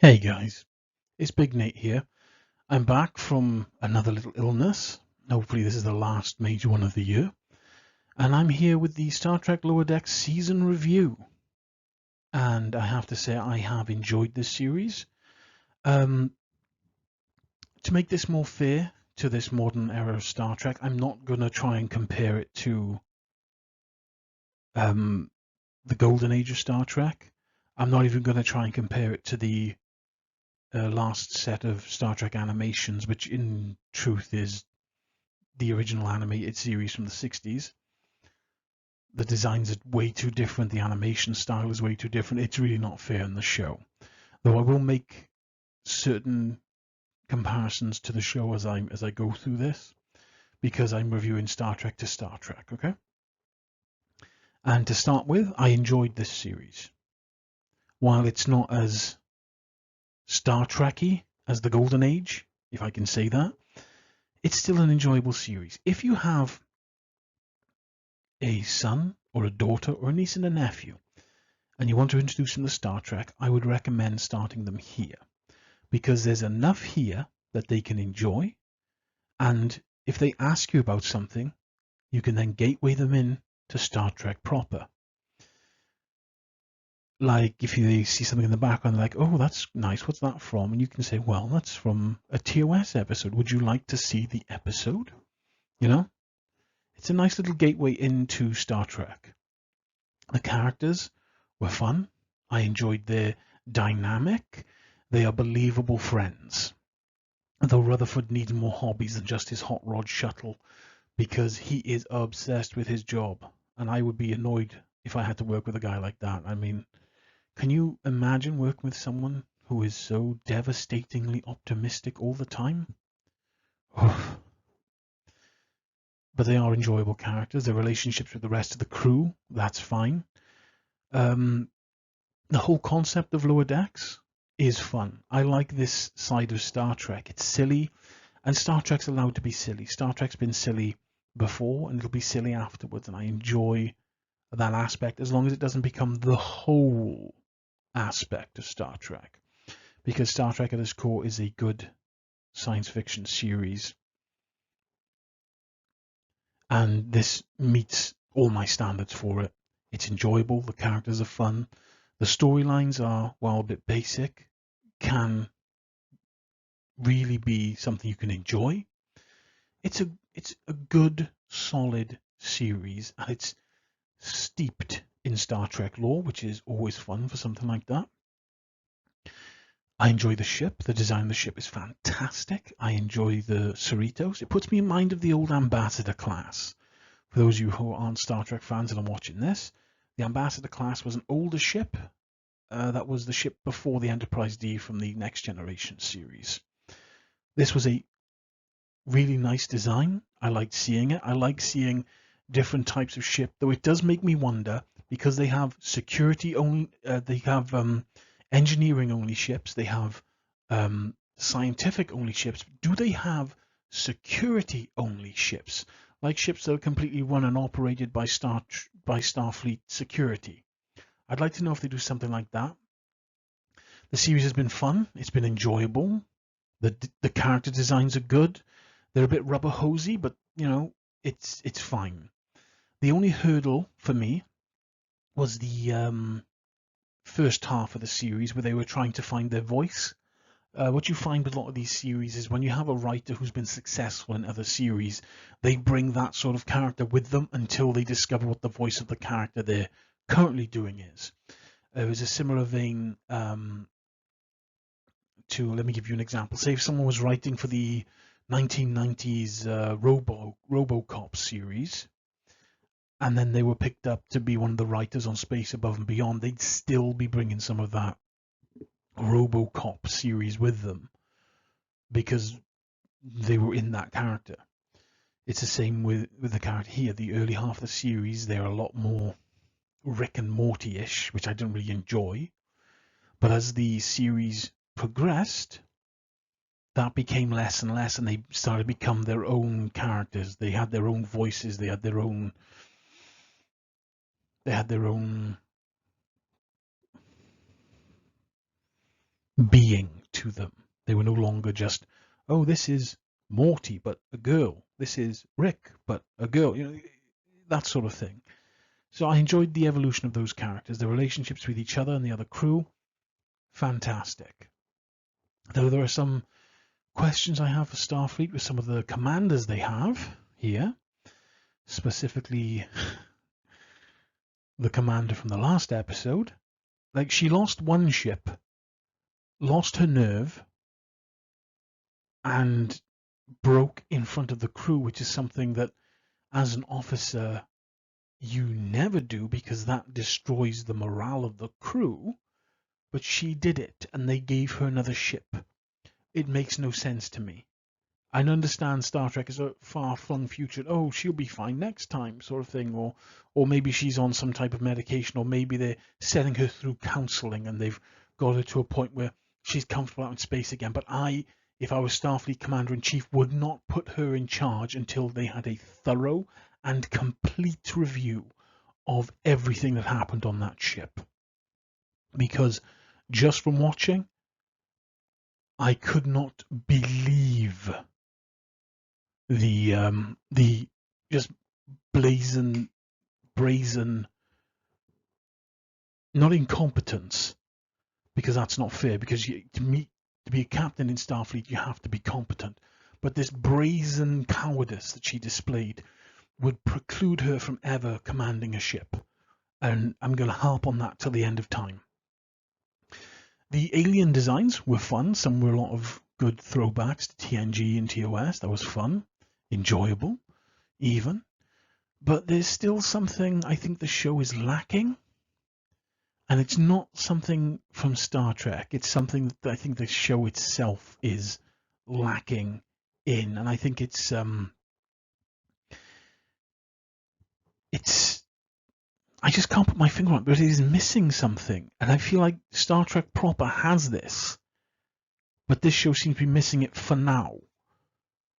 Hey guys, it's Big Nate here. I'm back from another little illness. Hopefully this is the last major one of the year. And I'm here with the Star Trek Lower Decks season review. And I have to say I have enjoyed this series. Um, to make this more fair to this modern era of Star Trek, I'm not going to try and compare it to the golden age of Star Trek. I'm not even going to try and compare it to the last set of Star Trek animations, which in truth is the original animated series from the 60s. The designs are way too different. The animation style is way too different. It's really not fair in the show. Though I will make certain comparisons to the show as I go through this, because I'm reviewing Star Trek to Star Trek, okay? And to start with, I enjoyed this series. While it's not as Star Trek-y as the Golden Age, if I can say that, it's still an enjoyable series. If you have a son or a daughter or a niece and a nephew, and you want to introduce them to Star Trek, I would recommend starting them here because there's enough here that they can enjoy. And if they ask you about something, you can then gateway them in to Star Trek proper. Like if they see something in the background, they're like, oh, that's nice. What's that from? And you can say, well, that's from a TOS episode. Would you like to see the episode? You know, it's a nice little gateway into Star Trek. The characters were fun. I enjoyed their dynamic. They are believable friends. Though Rutherford needs more hobbies than just his hot rod shuttle because he is obsessed with his job. And I would be annoyed if I had to work with a guy like that. I mean, can you imagine working with someone who is so devastatingly optimistic all the time? But they are enjoyable characters. Their relationships with the rest of the crew, that's fine. The whole concept of Lower Decks is fun. I like this side of Star Trek. It's silly, and Star Trek's allowed to be silly. Star Trek's been silly before, and it'll be silly afterwards, and I enjoy that aspect as long as it doesn't become the whole aspect of Star Trek. Because Star Trek at its core is a good science fiction series, and this meets all my standards for it. It's enjoyable, the characters are fun, the storylines are, while a bit basic, can really be something you can enjoy. It's a good, solid series, and it's steeped in Star Trek lore, which is always fun for something like that. I enjoy the ship. The design of the ship is fantastic. I enjoy the Cerritos. It puts me in mind of the old Ambassador class. For those of you who aren't Star Trek fans and are watching this, the Ambassador class was an older ship. That was the ship before the Enterprise D from the Next Generation series. This was a really nice design. I liked seeing it. I like seeing different types of ship, though it does make me wonder because they have security only, they have engineering only ships, they have scientific only ships. Do they have security only ships, like ships that are completely run and operated by Starfleet security? I'd like to know if they do something like that. The series has been fun. It's been enjoyable. The character designs are good. They're a bit rubber hosy, but you know, it's fine. The only hurdle for me was the first half of the series where they were trying to find their voice. What you find with a lot of these series is when you have a writer who's been successful in other series, they bring that sort of character with them until they discover what the voice of the character they're currently doing is. It was a similar vein to, let me give you an example. Say if someone was writing for the 1990s RoboCop series, and then they were picked up to be one of the writers on Space Above and Beyond, they'd still be bringing some of that RoboCop series with them because they were in that character. It's the same with the character here. The early half of the series, they're a lot more Rick and Morty-ish, which I don't really enjoy. But as the series progressed, that became less and less, and they started to become their own characters. They had their own voices. They had their own. They had their own being to them. They were no longer just, oh, this is Morty, but a girl. This is Rick, but a girl. That sort of thing. So I enjoyed the evolution of those characters, the relationships with each other and the other crew. Fantastic. Though there are some questions I have for Starfleet with some of the commanders they have here, specifically the commander from the last episode. Like, she lost one ship, lost her nerve, and broke in front of the crew, which is something that as an officer you never do, because that destroys the morale of the crew. But she did it, and they gave her another ship. It makes no sense to me. I understand Star Trek is a far-flung future. Oh, she'll be fine next time, sort of thing. Or maybe she's on some type of medication, or maybe they're setting her through counselling and they've got her to a point where she's comfortable out in space again. But if I was Starfleet Commander-in-Chief, would not put her in charge until they had a thorough and complete review of everything that happened on that ship. Because just from watching, I could not believe the just brazen, not incompetence, because that's not fair. Because to be a captain in Starfleet, you have to be competent. But this brazen cowardice that she displayed would preclude her from ever commanding a ship. And I'm going to harp on that till the end of time. The alien designs were fun. Some were a lot of good throwbacks to TNG and TOS. That was fun, enjoyable, even. But there's still something I think the show is lacking. And it's not something from Star Trek. It's something that I think the show itself is lacking in. And I think it's I just can't put my finger on it, but it is missing something. And I feel like Star Trek proper has this, but this show seems to be missing it for now.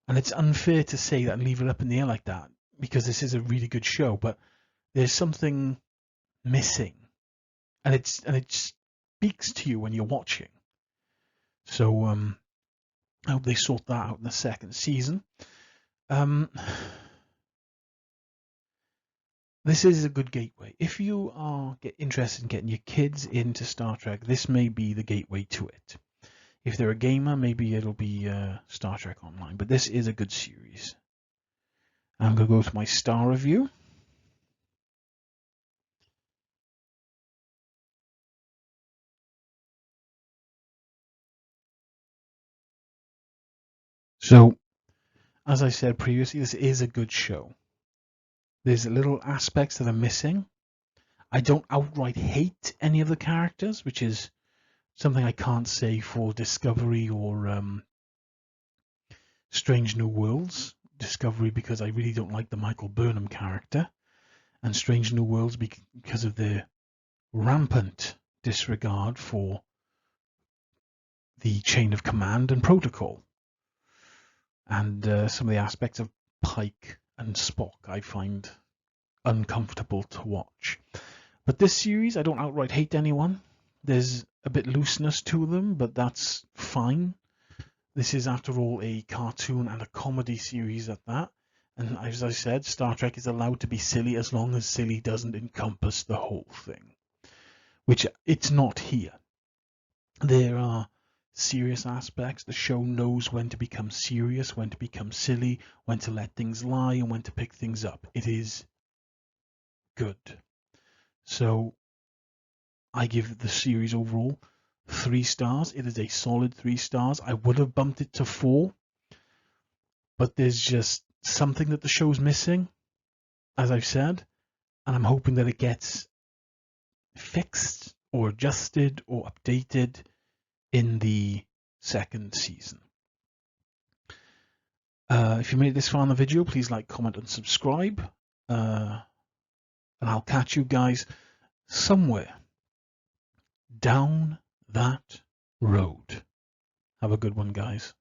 And it's unfair to say that and leave it up in the air like that, because this is a really good show, but there's something missing. And it speaks to you when you're watching. So I hope they sort that out in the second season. This is a good gateway. If you are interested in getting your kids into Star Trek, this may be the gateway to it. If they're a gamer, maybe it'll be Star Trek Online. But this is a good series. I'm going to go to my star review. So, as I said previously, this is a good show. There's little aspects that are missing. I don't outright hate any of the characters, which is something I can't say for Discovery or Strange New Worlds. Discovery because I really don't like the Michael Burnham character, and Strange New Worlds because of their rampant disregard for the chain of command and protocol. And some of the aspects of Pike and Spock I find uncomfortable to watch. But this series, I don't outright hate anyone. There's a bit looseness to them, but that's fine. This is, after all, a cartoon and a comedy series at that. And as I said, Star Trek is allowed to be silly as long as silly doesn't encompass the whole thing, which it's not here. There are serious aspects. The show knows when to become serious, when to become silly, when to let things lie, and when to pick things up. It is good. So I give the series overall 3 stars. It is a solid 3 stars. I would have bumped it to 4, but there's just something that the show's missing, as I've said, and I'm hoping that it gets fixed or adjusted or updated in the second season. If you made it this far in the video, please like, comment, and subscribe. And I'll catch you guys somewhere down that road. Have a good one, guys.